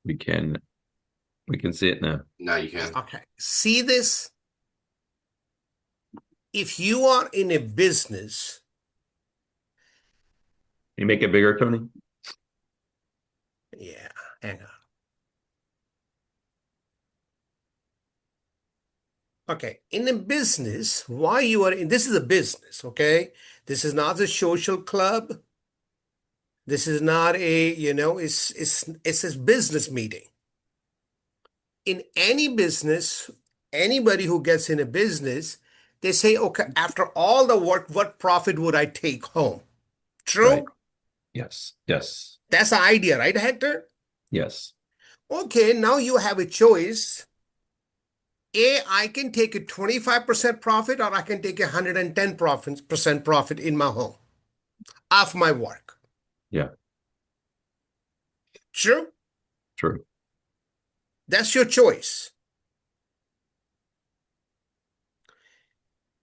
We can see it now. Now you can. Okay. See this? If you are in a business, Can you make it bigger, Tony? yeah, hang on. Okay, in a business, why you are in this is a business, okay? This is not a social club. This is not a, it's a business meeting. In any business, anybody who gets in a business, they say, okay, after all the work, what profit would I take home? Right. True? Yes. Yes. That's the idea, right, Hector? Yes. Okay, now you have a choice. I can take a 25% profit or I can take 110% profit in my home of my work. Yeah. True? True. That's your choice.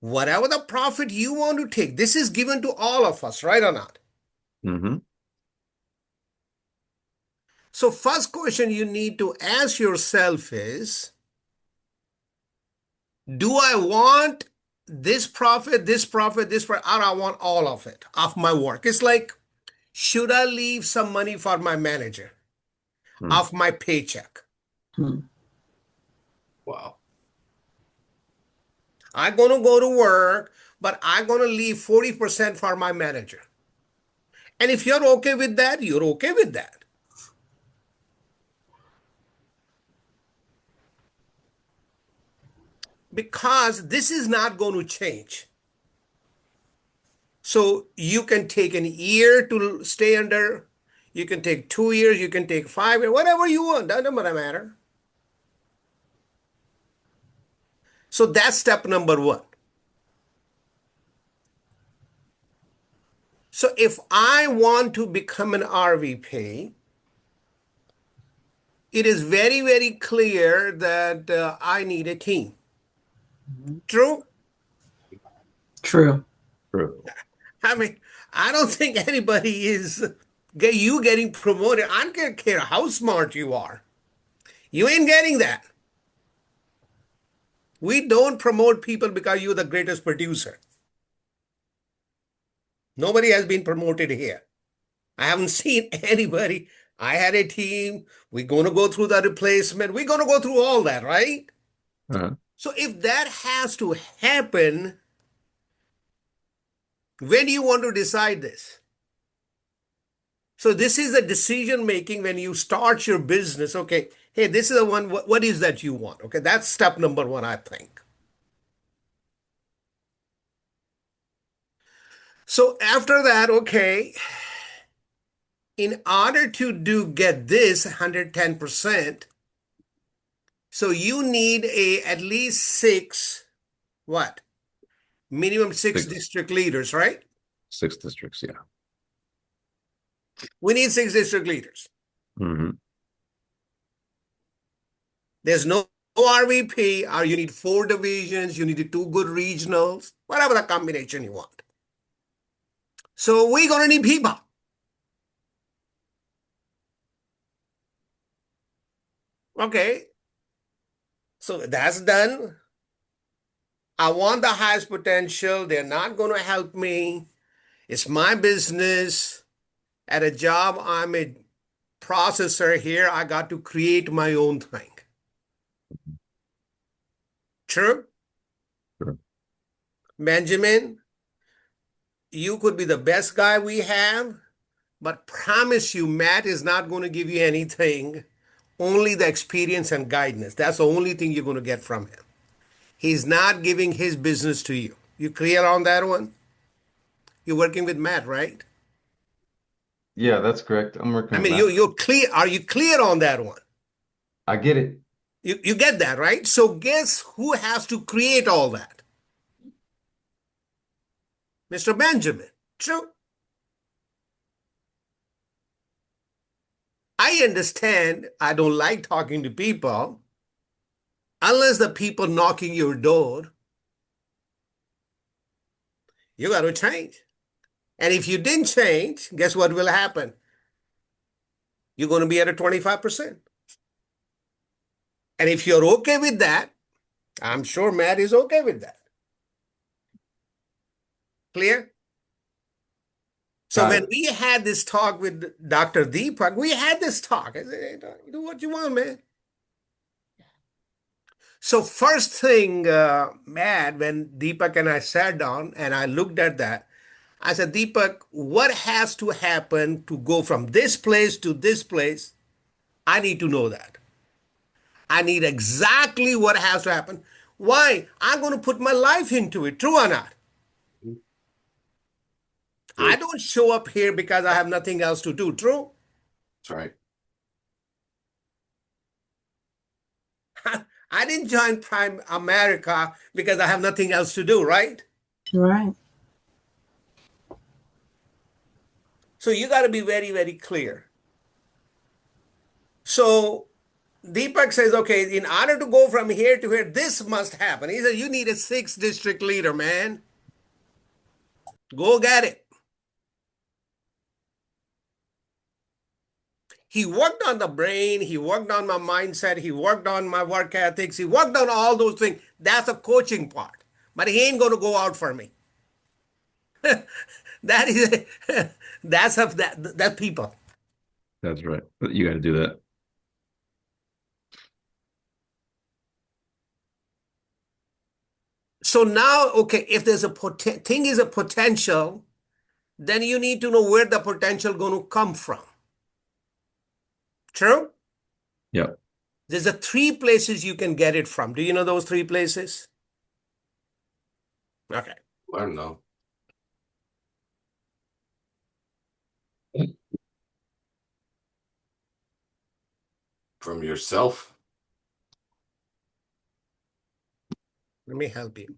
Whatever the profit you want to take, this is given to all of us, right or not? Mm-hmm. So first question you need to ask yourself is, do I want this profit, this profit, this profit, or I want all of it, of my work? It's like, should I leave some money for my manager Mm. of my paycheck? Mm. Wow. I'm going to go to work, but I'm going to leave 40% for my manager. And if you're okay with that, you're okay with that. Because this is not going to change. So you can take an year to stay under, you can take 2 years, you can take 5 years, whatever you want, doesn't matter. So that's step number one. So if I want to become an RVP, it is very, very clear that I need a team. True? True. True. I mean, I don't think anybody is you getting promoted. I don't care how smart you are. You ain't getting that. We don't promote people because you're the greatest producer. Nobody has been promoted here. I haven't seen anybody. I had a team. We're going to go through the replacement. We're going to go through all that, right? Uh-huh. So if that has to happen, when do you want to decide this? So this is the decision making when you start your business. Okay, hey, this is the one. What is that you want? Okay, that's step number one, I think. So after that, okay, in order to get this 110%, so you need a at least six, what? Minimum six Six, district leaders, right? 6 districts. Yeah. We need six district leaders. Mm-hmm. There's no RVP, or you need four divisions, you need two good regionals, whatever the combination you want. So we're gonna need people. Okay, so that's done. I want the highest potential. They're not gonna help me. It's my business. At a job, I'm a processor here. I got to create my own thing. True? True. Benjamin, you could be the best guy we have, but promise you, Matt is not going to give you anything, only the experience and guidance. That's the only thing you're going to get from him. He's not giving his business to you. You clear on that one? You're working with Matt, right? Yeah, that's correct. I'm I working with mean, Matt. you're clear. Are you clear on that one? I get it. You get that, right? So guess who has to create all that? Mr. Benjamin. True. I understand I don't like talking to people unless the people knocking your door, you got to change. And if you didn't change, guess what will happen? You're going to be at a 25%. And if you're okay with that, I'm sure Matt is okay with that. Clear? So Got when it. we had this talk with Dr. Deepak, we had this talk. I said, "Hey, you do what you want, man." So first thing, Matt, when Deepak and I sat down and I looked at that, I said, Deepak, what has to happen to go from this place to this place? I need to know that. I need exactly what has to happen. Why? I'm going to put my life into it. True or not? I True. don't show up here because I have nothing else to do. True? That's right. I didn't join Prime America because I have nothing else to do, right? Right. So you got to be very, very clear. So Deepak says, okay, in order to go from here to here, this must happen. He said, you need a 6th district leader, man. Go get it. He worked on the brain, he worked on my mindset, he worked on my work ethics, he worked on all those things. That's a coaching part. But he ain't going to go out for me. That is that's people. That's right. But you got to do that. So now, okay, if there's a thing is a potential, then you need to know where the potential going to come from. True? Yep. There's a 3 places you can get it from. Do you know those 3 places? Okay. I don't know. From yourself. Let me help you.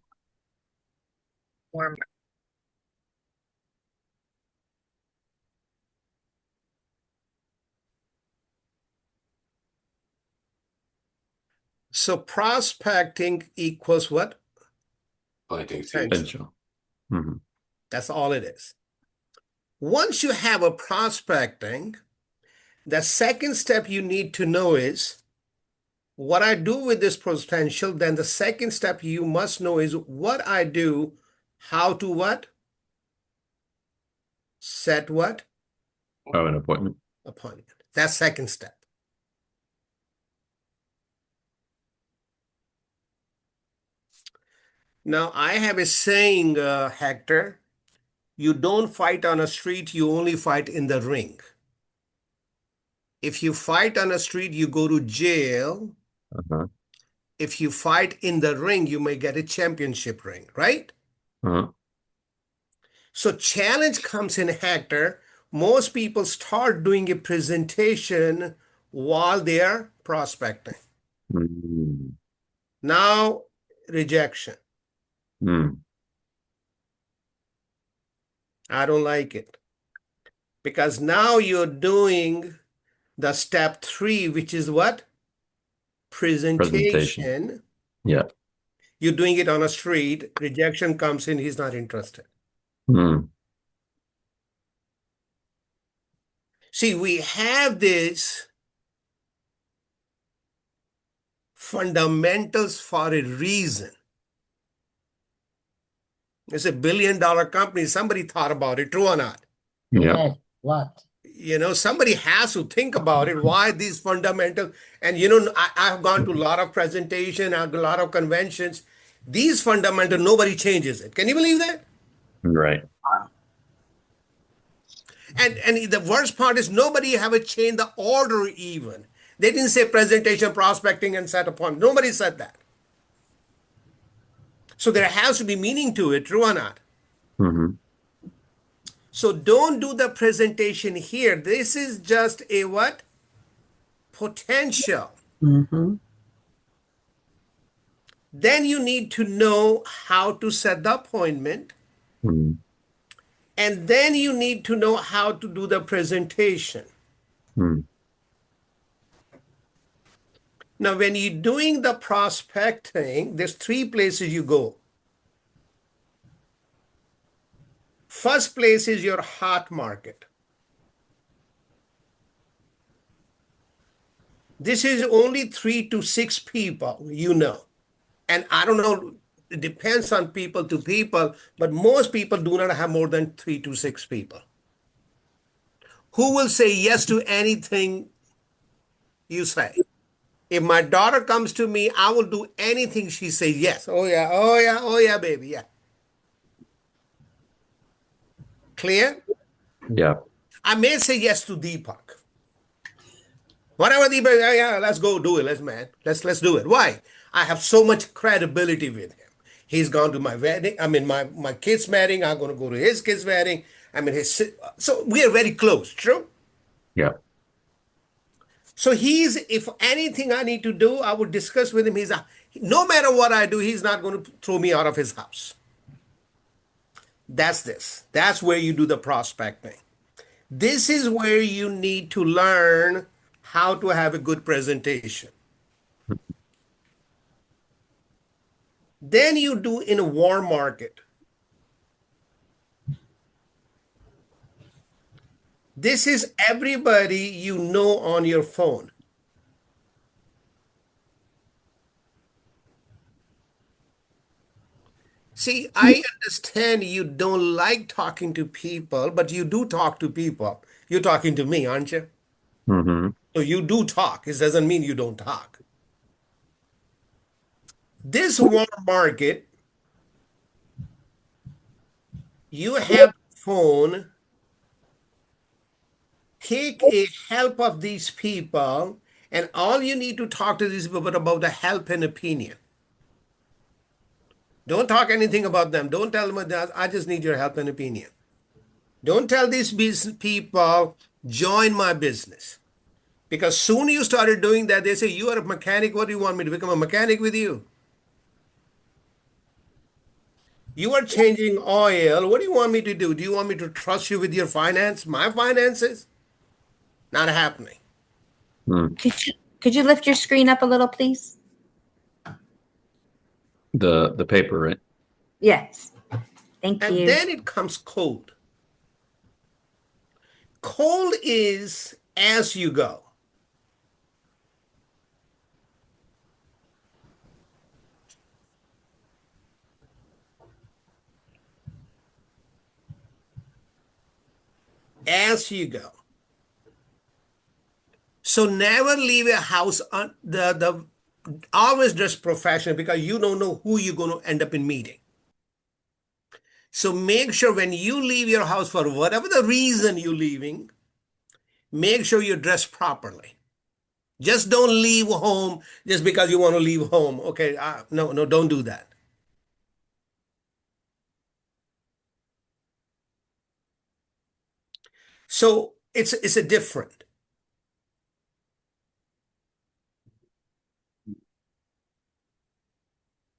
So prospecting equals what? Planting seeds. Potential. Mhm. That's all it is. Once you have a prospecting, the second step you need to know is what I do with this potential. Then the second step you must know is what I do, how to what? Set what? Oh, an appointment. Appointment. That's second step. Now, I have a saying, Hector, you don't fight on a street, you only fight in the ring. If you fight on a street, you go to jail. Uh-huh. If you fight in the ring, you may get a championship ring, right? Uh-huh. So challenge comes in, Hector. Most people start doing a presentation while they are prospecting. Mm. Now, rejection. Mm. I don't like it. Because now you're doing the step 3, which is what? Presentation. Yeah. You're doing it on a street. Rejection comes in, he's not interested. Mm. See, we have this fundamentals for a reason. It's a $1 billion company. Somebody thought about it, true or not? Yeah. What? Somebody has to think about it. Why these fundamentals? And I've gone to a lot of presentation, a lot of conventions. These fundamental, nobody changes it. Can you believe that? Right. And the worst part is nobody have changed the order even. They didn't say presentation, prospecting, and set appointment. Nobody said that. So there has to be meaning to it, true or not? Mm-hmm. So don't do the presentation here. This is just a what? Potential. Mm-hmm. Then you need to know how to set the appointment. Mm-hmm. And then you need to know how to do the presentation. Mm-hmm. Now, when you're doing the prospecting, there's 3 places you go. First place is your hot market. This is only 3 to 6 people, you know. And I don't know, it depends on people to people, but most people do not have more than 3 to 6 people. Who will say yes to anything you say? If my daughter comes to me, I will do anything she says yes. Oh yeah, oh yeah, oh yeah, baby, yeah. Clear? Yeah. I may say yes to Deepak. Whatever Deepak, yeah, let's go do it. Let's do it. Why? I have so much credibility with him. He's gone to my wedding. I mean, my kid's wedding. I'm going to go to his kid's wedding. I mean, so we are very close. True. Yeah. So if anything I need to do, I would discuss with him. No matter what I do, he's not going to throw me out of his house. That's where you do the prospecting. This is where you need to learn how to have a good presentation. Then you do in a warm market. This is everybody you know on your phone. See, I understand you don't like talking to people, but you do talk to people. You're talking to me, aren't you? Mm-hmm. So you do talk. It doesn't mean you don't talk. This warm market, you have phone, take a help of these people, and all you need to talk to these people about the help and opinion. Don't talk anything about them. Don't tell them that I just need your help and opinion. Don't tell these people, join my business. Because soon you started doing that, they say, you are a mechanic. What do you want me to become a mechanic with you? You are changing oil. What do you want me to do? Do you want me to trust you with your finance? My finances? Not happening. Could you lift your screen up a little, please? The paper, right? Yes. Thank And you. then it comes cold. Cold is as you go. As you go. So never leave a house on always dress professional because you don't know who you're going to end up in meeting. So make sure when you leave your house for whatever the reason you're leaving, make sure you dress properly. Just don't leave home just because you want to leave home. Okay, no, don't do that. So it's a different.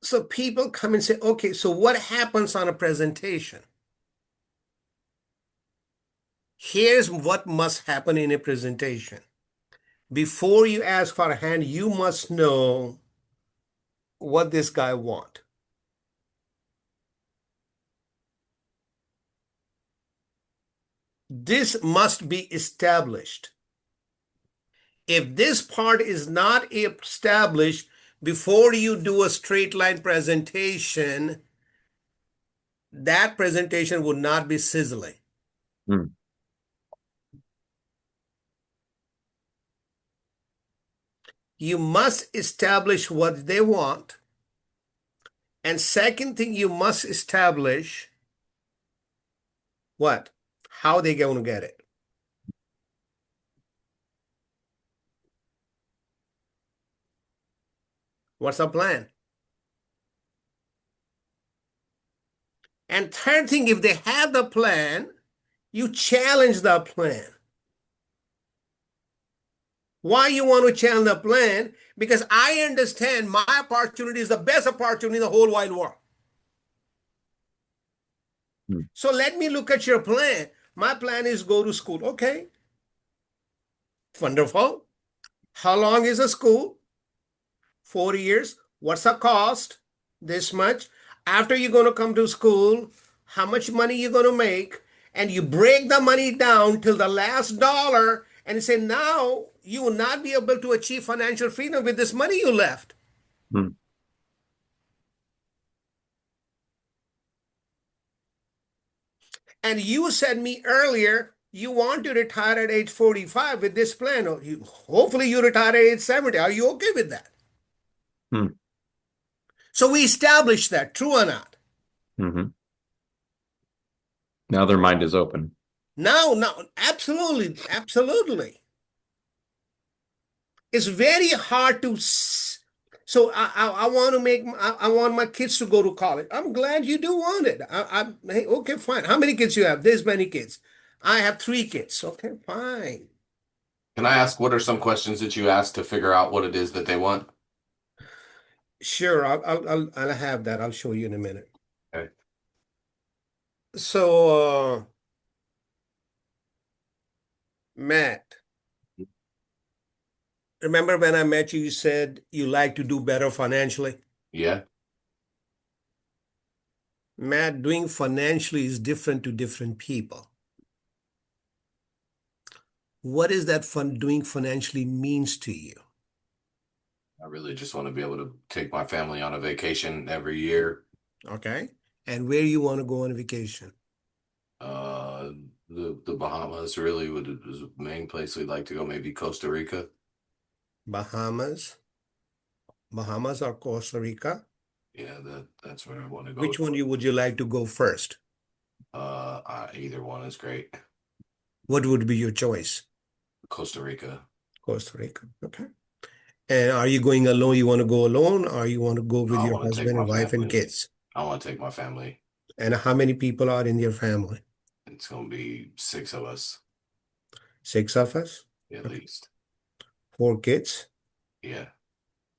So people come and say, okay, so what happens on a presentation? Here's what must happen in a presentation. Before you ask for a hand, you must know what this guy wants. This must be established. If this part is not established before you do a straight line presentation, that presentation would not be sizzling. Mm. You must establish what they want. And second thing, you must establish what? How they going to get it. What's the plan? And third thing, if they have the plan, you challenge the plan. Why you want to challenge the plan? Because I understand my opportunity is the best opportunity in the whole wide world. So let me look at your plan. My plan is go to school. Okay. Wonderful. How long is the school? 4 years. What's the cost? This much. After you're going to come to school, how much money you're going to make? And you break the money down till the last dollar and say, now you will not be able to achieve financial freedom with this money you left. Hmm. And you said me earlier, you want to retire at age 45 with this plan. Or hopefully you retire at age 70. Are you okay with that? Hmm. So we established that, true or not? Mm-hmm. Now their mind is open. No, absolutely, absolutely. It's very hard to. So I want to make. I want my kids to go to college. I'm glad you do want it. Hey, okay, fine. How many kids you have? There's many kids. I have 3 kids. Okay, fine. Can I ask what are some questions that you ask to figure out what it is that they want? Sure, I'll have that. I'll show you in a minute. Okay. So, Matt, remember when I met you, you said you like to do better financially? Yeah. Matt, doing financially is different to different people. What is that doing financially means to you? I really just want to be able to take my family on a vacation every year. Okay. And where you want to go on vacation? The Bahamas really is the main place we'd like to go. Maybe Costa Rica. Bahamas or Costa Rica? Yeah, that's where I want to go. Which one would you like to go first? Either one is great. What would be your choice? Costa Rica. Costa Rica. Okay. And are you going alone? You want to go alone, or you want to go with I your wanna take husband my and wife and family. kids? I want to take my family. And how many people are in your family? It's gonna be 6 of us 6 of us? at least. 4 kids? Yeah.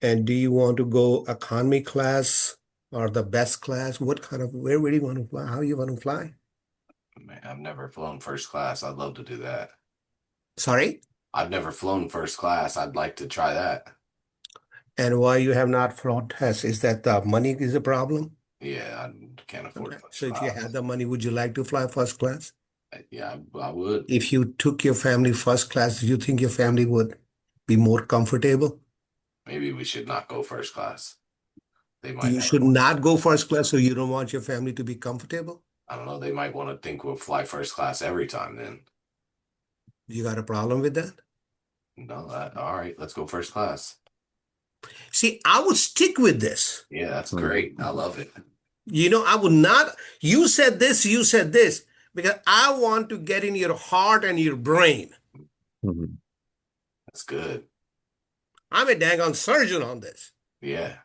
And do you want to go economy class or the best class? Where do you want to fly? How you want to fly? Man, I've never flown first class. I'd love to do that. Sorry? I've never flown first class. I'd like to try that. And why you have not flown tests? Is that the money is a problem? Yeah, I can't afford Okay. first So if you class. had the money, would you like to fly first class? Yeah, I would. If you took your family first class, do you think your family would be more comfortable? Maybe we should not go first class. They might You never should want- not go first class, so you don't want your family to be comfortable? I don't know. They might want to think we'll fly first class every time then. You got a problem with that? No, all right, let's go first class. See, I would stick with this. Yeah, that's great. I love it. I would not. You said this, because I want to get in your heart and your brain. Mm-hmm. That's good. I'm a dang on surgeon on this. Yeah.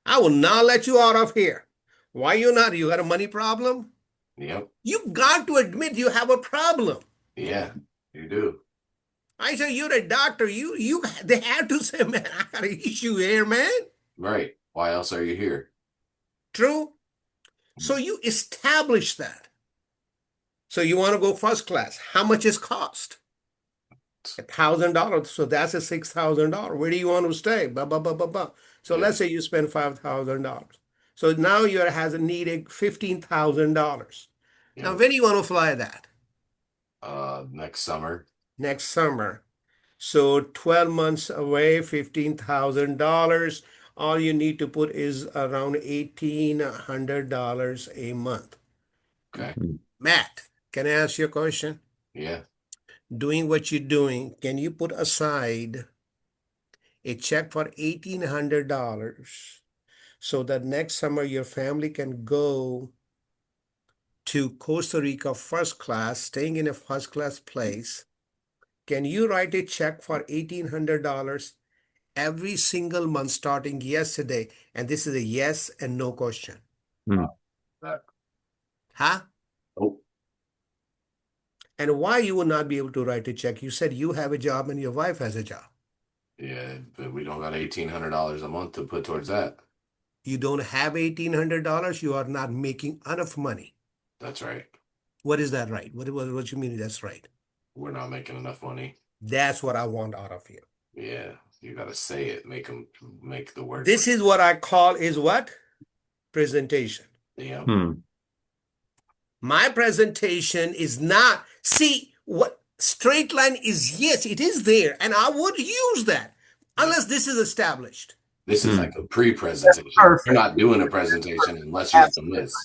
I will not let you out of here. Why you not? You got a money problem? Yep. You got to admit you have a problem. Yeah, you do. I said, you're a doctor. They have to say, man, I got an issue here, man. Right. Why else are you here? True? So you establish that. So you want to go first class. How much is cost? $1,000. So that's a $6,000. Where do you want to stay? Blah, blah, blah, blah, blah. So Yeah. let's say you spend $5,000. So now you has needed $15,000. Yeah. Now, when do you want to fly that? Next summer. Next summer. So 12 months away, $15,000. All you need to put is around $1,800 a month. Okay. Matt, can I ask you a question? Yeah. Doing what you're doing, can you put aside a check for $1,800 so that next summer your family can go to Costa Rica first class, staying in a first class place? Can you write a check for $1,800 every single month starting yesterday? And this is a yes and no question. That. Huh? Oh. And why you would not be able to write a check? You said you have a job and your wife has a job. Yeah, but we don't got $1,800 a month to put towards that. You don't have $1,800. You are not making enough money. That's right. What is that right? What you mean that's right? We're not making enough money. That's what I want out of you. Yeah, you gotta say it. Make the word. This is what I call is what? Presentation. Yeah. Hmm. My presentation is not, see, what straight line is, yes, it is there, and I would use that unless this is established. This is Hmm. like a pre-presentation. Perfect. You're not doing a presentation unless you have the list.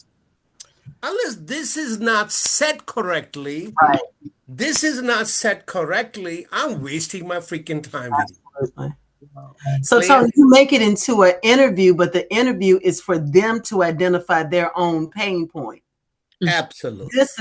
Unless this is not set correctly, Right. this is not set correctly, I'm wasting my freaking time with you. Absolutely. So Clear? Tony, you make it into an interview, but the interview is for them to identify their own pain point. Absolutely. This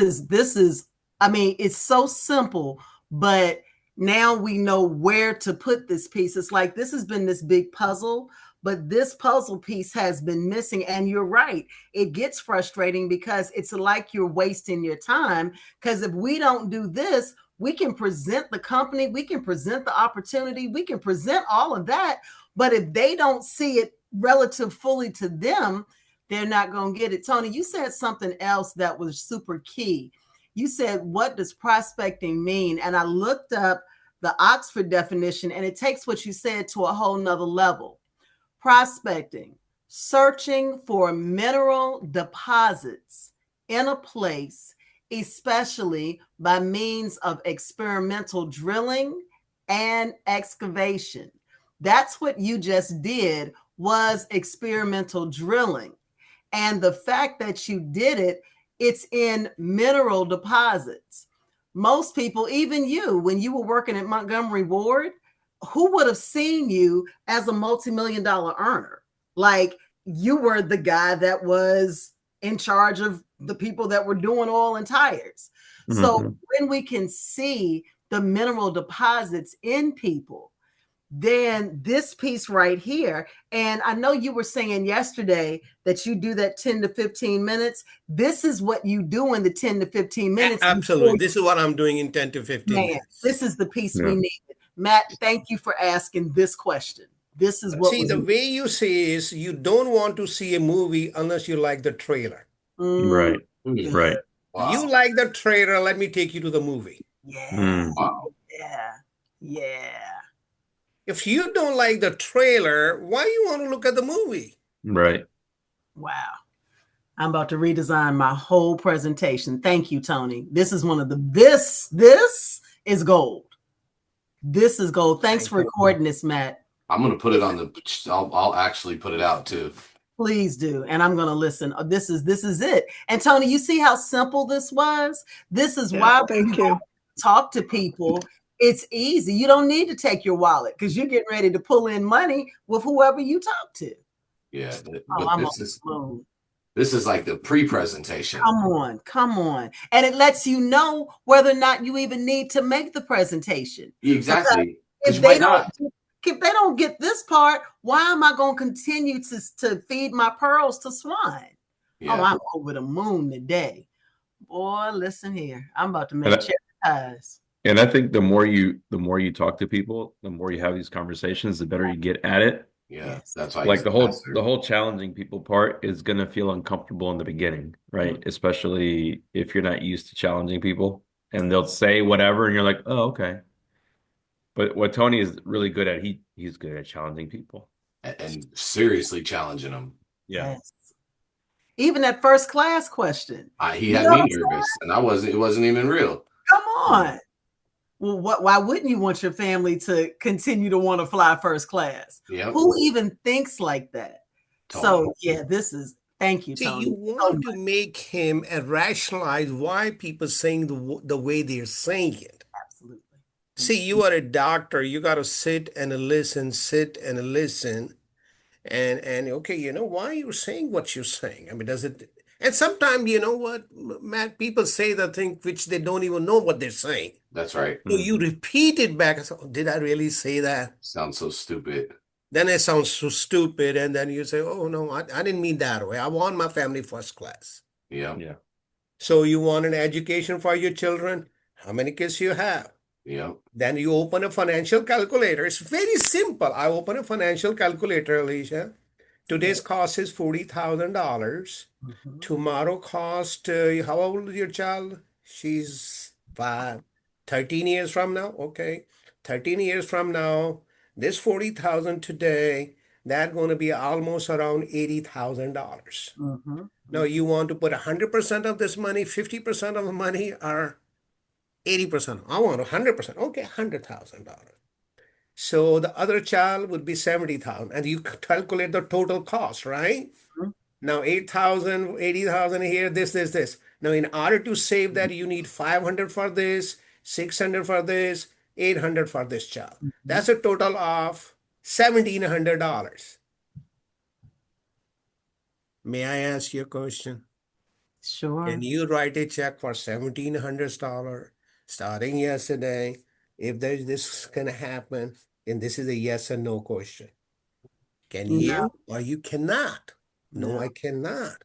is I mean, it's so simple, but now we know where to put this piece. It's like this has been this big puzzle, but this puzzle piece has been missing. And you're right, it gets frustrating because it's like you're wasting your time. Because if we don't do this, we can present the company, we can present the opportunity, we can present all of that. But if they don't see it relative fully to them, they're not going to get it. Tony, you said something else that was super key. You said, what does prospecting mean? And I looked up the Oxford definition, and it takes what you said to a whole nother level. Prospecting, searching for mineral deposits in a place, especially by means of experimental drilling and excavation. That's what you just did, was experimental drilling. And the fact that you did it, it's in mineral deposits. Most people, even you, when you were working at Montgomery Ward, who would have seen you as a multi-million-dollar earner? Like, you were the guy that was in charge of the people that were doing oil and tires. So Mhm. when we can see the mineral deposits in people, then this piece right here, and I know you were saying yesterday that you do that 10 to 15 minutes. This is what you do in the 10 to 15 minutes. Absolutely. This is what I'm doing in 10 to 15 Man, minutes. this is the piece we Yeah. need. Matt, thank you for asking this question. This is what See, was the way you say is you don't want to see a movie unless you like the trailer. Right. Hmm. Right. Wow. You like the trailer, let me take you to the movie. Yeah, Mm. Wow. yeah. If you don't like the trailer, why you want to look at the movie? Right. Wow. I'm about to redesign my whole presentation. Thank you, Tony. This is one of the this is gold. This is gold. Thanks for recording this, Matt. I'm gonna put it on the. I'll actually put it out too. Please do. And I'm going to listen. This is it. And Tony, you see how simple this was? This is why Thank you. talk to people. It's easy. You don't need to take your wallet because you're getting ready to pull in money with whoever you talk to. Yeah, Oh, but I'm this on is the moon. this is like the pre-presentation. Come on. And it lets you know whether or not you even need to make the presentation. Exactly. If You they might not. don't get this part, why am I going to continue to feed my pearls to swine? Yeah. Oh, I'm over the moon today. Boy, listen here. I'm about to make And I- cherry pies. And I think the more you talk to people, the more you have these conversations, the better you get at it. Yeah, Yes. that's why Like he's the a whole master. challenging people part is gonna feel uncomfortable in the beginning, right? Especially if you're not used to challenging people, and they'll say whatever, and you're like, oh, okay. But what Tony is really good at, he's good at challenging people. And seriously challenging him. Yeah. Yes. Even that first class question. He You had know me what I'm nervous, and it wasn't even real. Come on. Well, why wouldn't you want your family to continue to want to fly first class? Yep. Who even thinks like that? So Totally. yeah, thank you, See, Tony. you want to make him rationalize why people saying the way they're saying it. Absolutely. See, you are a doctor. You got to sit and listen, and okay, you know why you're saying what you're saying. I mean, does it? And sometimes, you know what, Matt, people say the thing which they don't even know what they're saying. That's right. So you repeat it back. And say, oh, did I really say that? Sounds so stupid. Then it sounds so stupid, and then you say, oh no, I didn't mean that way. I want my family first class. Yeah. Yeah. So you want an education for your children? How many kids you have? Yeah. Then you open a financial calculator. It's very simple. I open a financial calculator, Alicia. Today's cost is $40,000. Mhm. Tomorrow cost, how old is your child? She's 13 years from now. Okay. 13 years from now, this 40,000 today, that's going to be almost around $80,000. Mhm. Now you want to put 100% of this money, 50% of the money, or 80%. I want 100%. Okay, $100,000. So the other child would be 70,000, and you calculate the total cost, right? Mhm. Now 8,000, 80,000 here, this. Now in order to save that, you need 500 for this, 600 for this, 800 for this child. Mhm. That's a total of $1,700. May I ask you a question? Sure. Can you write a check for $1,700 starting yesterday? If there's this gonna happen, and this is a yes or no question. Can No, you or you cannot? No, no. I cannot.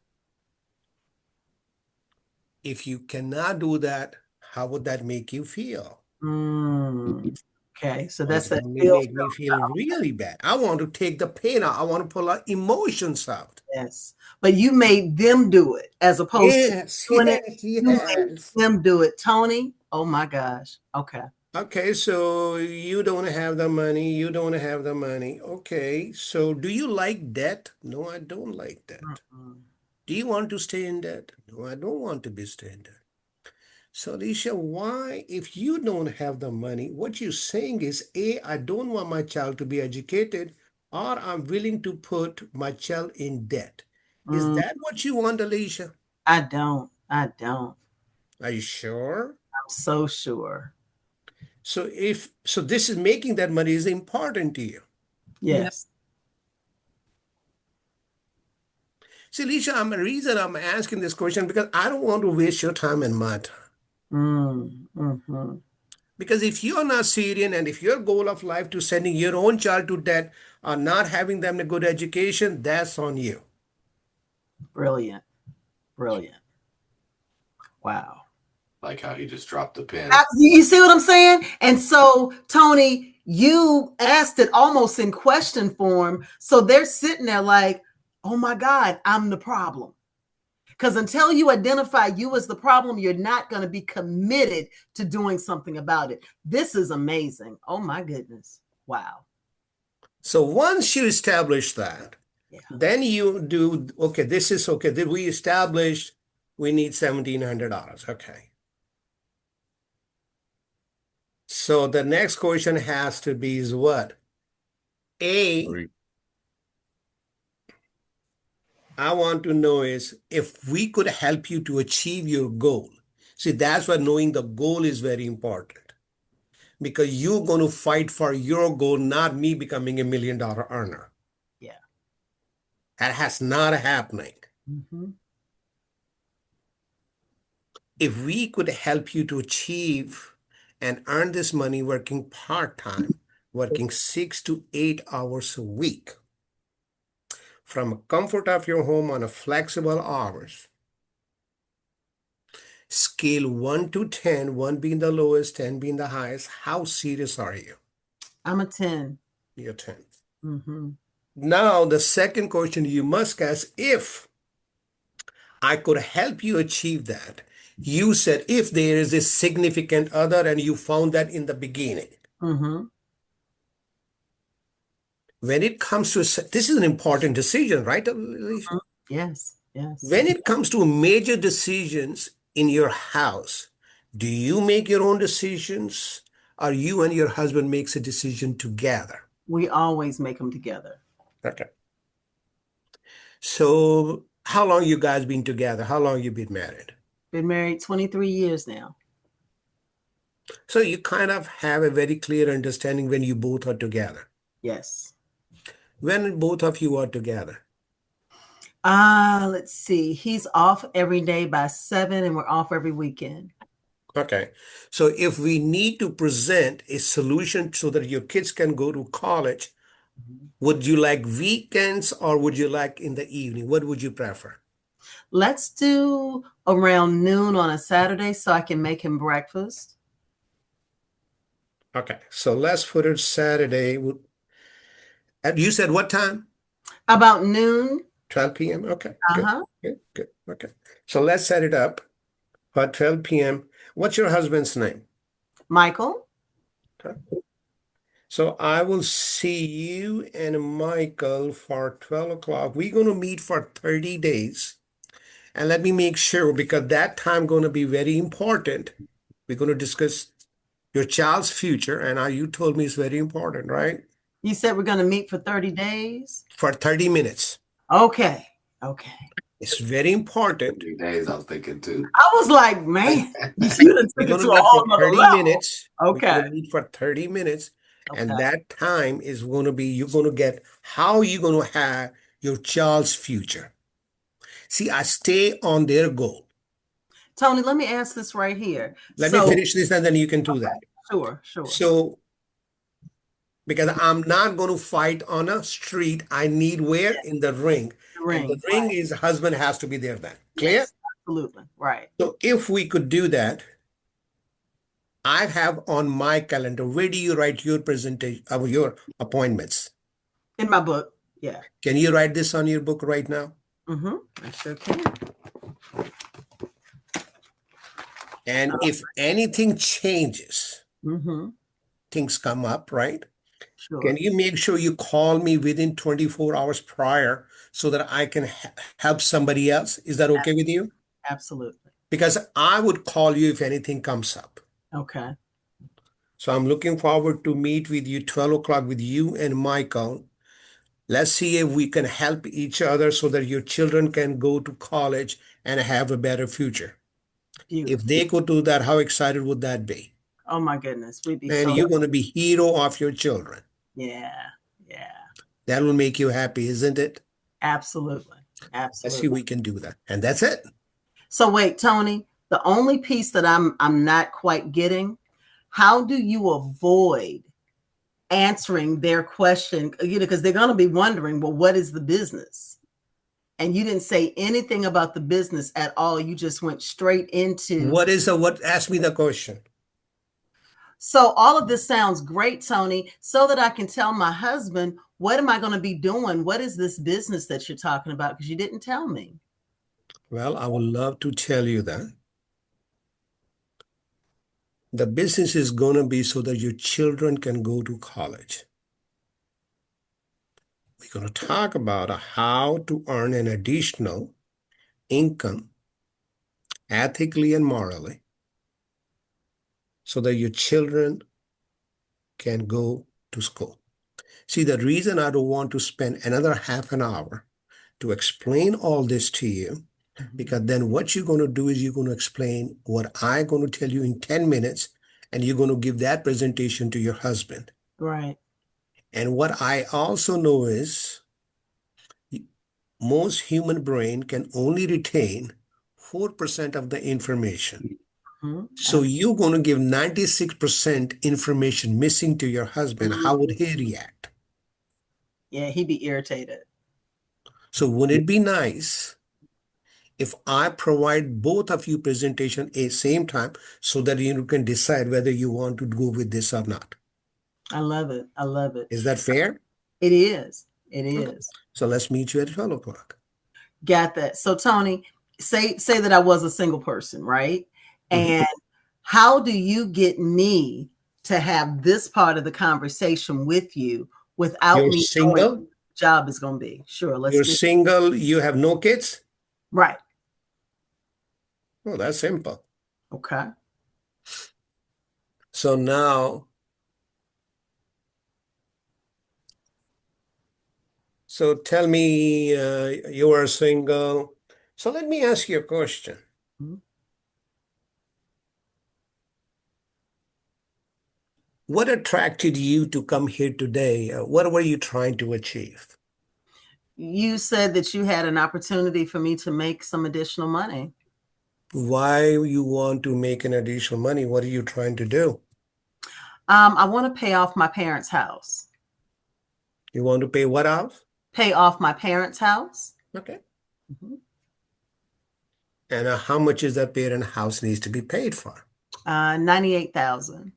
If you cannot do that, how would that make you feel? Okay, so Well, that's it's that going to feel. make me feel really bad. I want to take the pain out. I want to pull out emotions out. Yes, but you made them do it as opposed to Yes, doing it. yes, You made yes. them do it, Tony. Oh my gosh. Okay. Okay, so you don't have the money. You don't have the money. Okay, so do you like debt? No, I don't like debt. Mm-mm. Do you want to stay in debt? No, I don't want to be stay in debt. So, Alicia, why, if you don't have the money, what you're saying is, A, I don't want my child to be educated, or I'm willing to put my child in debt. Is Mm, that what you want, Alicia? I don't. I don't. Are you sure? I'm so sure. So this is making that money is important to you. Yes. See, Alicia, the reason I'm asking this question because I don't want to waste your time and my time. Mm-hmm. Because if you're not Syrian and if your goal of life to sending your own child to debt or not having them a good education, that's on you. Brilliant. Brilliant. Wow. Like how he just dropped the pen. You see what I'm saying? And so, Tony, you asked it almost in question form. So they're sitting there like, oh my God, I'm the problem. Because until you identify you as the problem, you're not going to be committed to doing something about it. This is amazing. Oh my goodness. Wow. So once you establish that, Yeah. then you do, okay, this is okay. Did we establish we need $1,700? Okay. So the next question has to be is what? A, I want to know is if we could help you to achieve your goal. See, that's why knowing the goal is very important because you're going to fight for your goal, not me becoming a $1 million earner. Yeah. That has not happening. Mm-hmm. If we could help you to achieve and earn this money working part-time, working 6 to 8 hours a week, from a comfort of your home on a flexible hours, scale 1 to 10, 1 being the lowest, 10 being the highest, how serious are you? I'm a 10. You're 10. Mm-hmm. Now, the second question you must ask, if I could help you achieve that, you said if there is a significant other and you found that in the beginning. Mm-hmm. When it comes to, this is an important decision, right, Alicia? Yes. Yes. When it comes to major decisions in your house, do you make your own decisions or you and your husband makes a decision together? We always make them together. Okay. So how long you guys been together? How long you been married? Been married 23 years now. So you kind of have a very clear understanding when you both are together. Yes. When both of you are together. Let's see. He's off every day by 7 and we're off every weekend. Okay. So if we need to present a solution so that your kids can go to college, would you like weekends or would you like in the evening? What would you prefer? Let's do around noon on a Saturday so I can make him breakfast. Okay. So let's put it Saturday. You said what time? About noon. 12 p.m. Okay. Good. Uh-huh. Good. Good. Okay. So let's set it up for 12 p.m. What's your husband's name? Michael. Okay. So I will see you and Michael for 12 o'clock. We're going to meet for 30 days. And let me make sure because that time going to be very important We're going to discuss your child's future, and you told me it's very important, right? You said we're going to meet for 30 days? For 30 minutes. Okay. Okay. It's very important. 3 days, I was thinking too. I was like, man, you done We're took going it to to a meet whole for nother 30 level. minutes. We're Okay. going to meet for 30 minutes. And Okay. that time is going to be, you're going to get how you're going to have your child's future. See, I stay on their goal. Tony, let me ask this right here. Let me So, finish this and then you can do that. sure. So, because I'm not going to fight on a street, I need where? In the ring. The And the ring. ring Right. is husband has to be there then. Clear? Yes, absolutely. Right. So if we could do that, I have on my calendar, where do you write your presentation of your appointments? In my book. Yeah. Can you write this on your book right now? Mm-hmm. I sure can. And if anything changes, Mm-hmm. things come up, right? Sure. Can you make sure you call me within 24 hours prior so that I can help somebody else? Is that okay with you? Absolutely. Because I would call you if anything comes up. Okay. So I'm looking forward to meet with you 12 o'clock with you and Michael. Let's see if we can help each other so that your children can go to college and have a better future. Beautiful. If they could do that, how excited would that be? Oh my goodness. We'd be And so you're going to be hero of your children. yeah. That will make you happy, isn't it? Absolutely. Let's see if Absolutely. we can do that. And that's it. So wait, Tony, the only piece that I'm not quite getting, how do you avoid answering their question? Because they're going to be wondering, well, what is the business? And you didn't say anything about the business at all. You just went straight into What? Ask me the question. So all of this sounds great, Tony, so that I can tell my husband, what am I going to be doing? What is this business that you're talking about? Because you didn't tell me. Well, I would love to tell you that. The business is going to be so that your children can go to college. We're going to talk about how to earn an additional income ethically and morally so that your children can go to school. See, the reason I don't want to spend another half an hour to explain all this to you, because then what you're going to do is you're going to explain what I'm going to tell you in 10 minutes, and you're going to give that presentation to your husband. Right. And what I also know is most human brain can only retain 4% of the information. Mhm. So you're going to give 96% information missing to your husband. How would he react? Yeah, he'd be irritated. So wouldn't it be nice if I provide both of you presentation at the same time so that you can decide whether you want to go with this or not? I love it. I love it. Is that fair? It is. It is. So let's meet you at 12 o'clock. Got that. So Tony, say that I was a single person, right? And how do you get me to have this part of the conversation with you without You're me knowing single? what the job is going to be? Sure, let's You're do single, you have no kids? right. Oh, that's simple. Okay. So now, so tell me, you are single. So let me ask you a question. Mhm. What attracted you to come here today? What were you trying to achieve? You said that you had an opportunity for me to make some additional money. Why you want to make an additional money? What are you trying to do? I want to pay off my parents' house. You want to pay what off? Pay off my parents' house. Okay. Mhm. And how much is that parent house needs to be paid for? 98,000.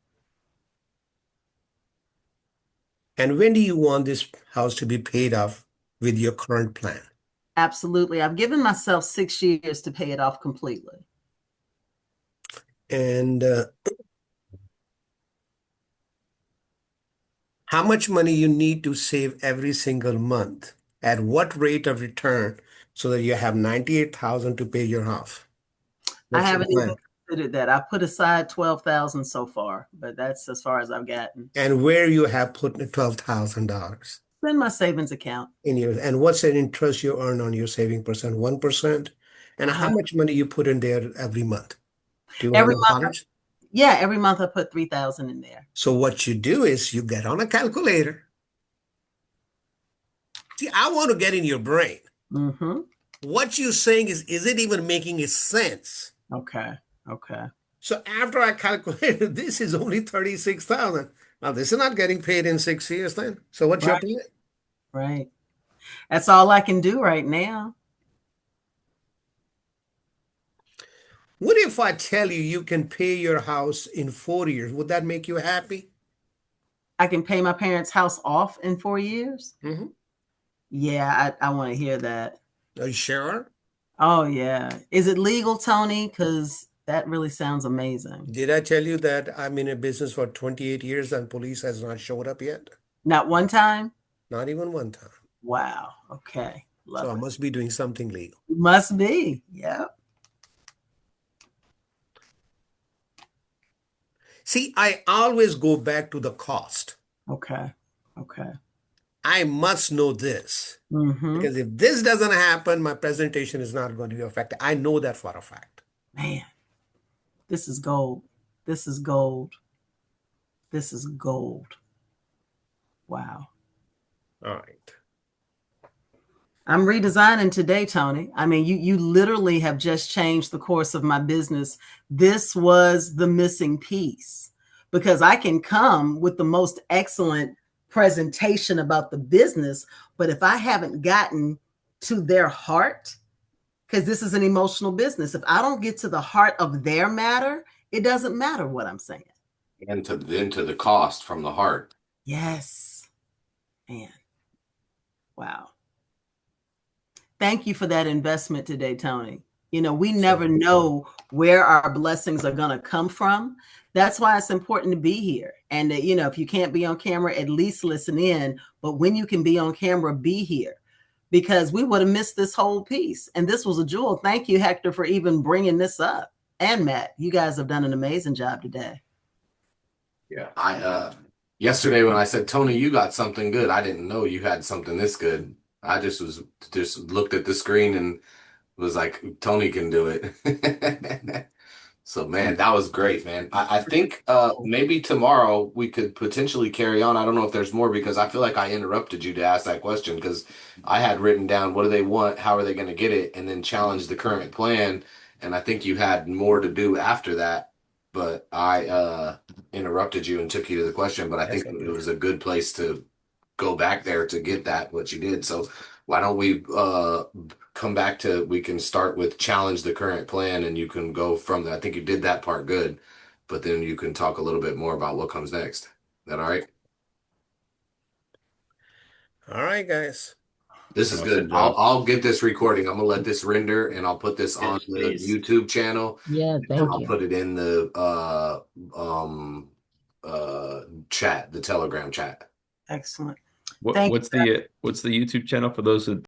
And when do you want this house to be paid off with your current plan? Absolutely. I've given myself 6 years to pay it off completely. And how much money you need to save every single month? At what rate of return so that you have 98,000 to pay your off? I What's your haven't even plan? considered that. I put aside 12,000 so far, but that's as far as I've gotten. And where you have put the $12,000 In my savings account. in your, and what's the interest you earn on your saving percent? 1%? And how much money you put in there every month? Do you Every want to know how month, much? yeah, every month I put 3,000 in there. So what you do is you get on a calculator. See, I want to get in your brain. Mm-hmm. What you're saying is it even making sense? Okay. Okay. So after I calculated, this is only 36,000. Now this is not getting paid in 6 years then. So what's your Right. plan? Right. That's all I can do right now. What if I tell you you can pay your house in 4 years? Would that make you happy? I can pay my parents' house off in 4 years. Mm-hmm. Yeah, I want to hear that. Are you sure? Oh, yeah. Is it legal, Tony? Because that really sounds amazing. Did I tell you that I'm in a business for 28 years and police has not showed up yet? Not one time? Not even one time. Wow. Okay. So I Love it. must be doing something legal. Must be. Yeah. See, I always go back to the cost. Okay. Okay. I must know this Mm-hmm. because if this doesn't happen, my presentation is not going to be effective. I know that for a fact. Man, this is gold. This is gold. This is gold. Wow. All right. I'm redesigning today, Tony. I mean, you literally have just changed the course of my business. This was the missing piece because I can come with the most excellent presentation about the business, but if I haven't gotten to their heart, because this is an emotional business, if I don't get to the heart of their matter, it doesn't matter what I'm saying. And to the cost from the heart. Yes. Man. Wow. Thank you for that investment today, Tony. You know, we never know where our blessings are going to come from. That's why it's important to be here. And, you know, if you can't be on camera, at least listen in. But when you can be on camera, be here because we would have missed this whole piece. And this was a jewel. Thank you, Hector, for even bringing this up. And Matt, you guys have done an amazing job today. Yeah. I yesterday when I said, Tony, you got something good, I didn't know you had something this good. I just looked at the screen and was like, Tony can do it. So man, that was great, man. I think maybe tomorrow we could potentially carry on. I don't know if there's more because I feel like I interrupted you to ask that question because I had written down what do they want, how are they going to get it, and then challenge the current plan. And I think you had more to do after that, but I interrupted you and took you to the question. But I think it was a good place to go back there to get that what you did. So why don't we come back to, we can start with challenge the current plan and you can go from there. I think you did that part good, but then you can talk a little bit more about what comes next. Is that all right? All right, guys. This is good. I'll get this recording. I'm gonna let this render and I'll put this on the YouTube channel. Yeah, thank I'll you. put it in the chat, the Telegram chat. Excellent. What's the YouTube channel for those who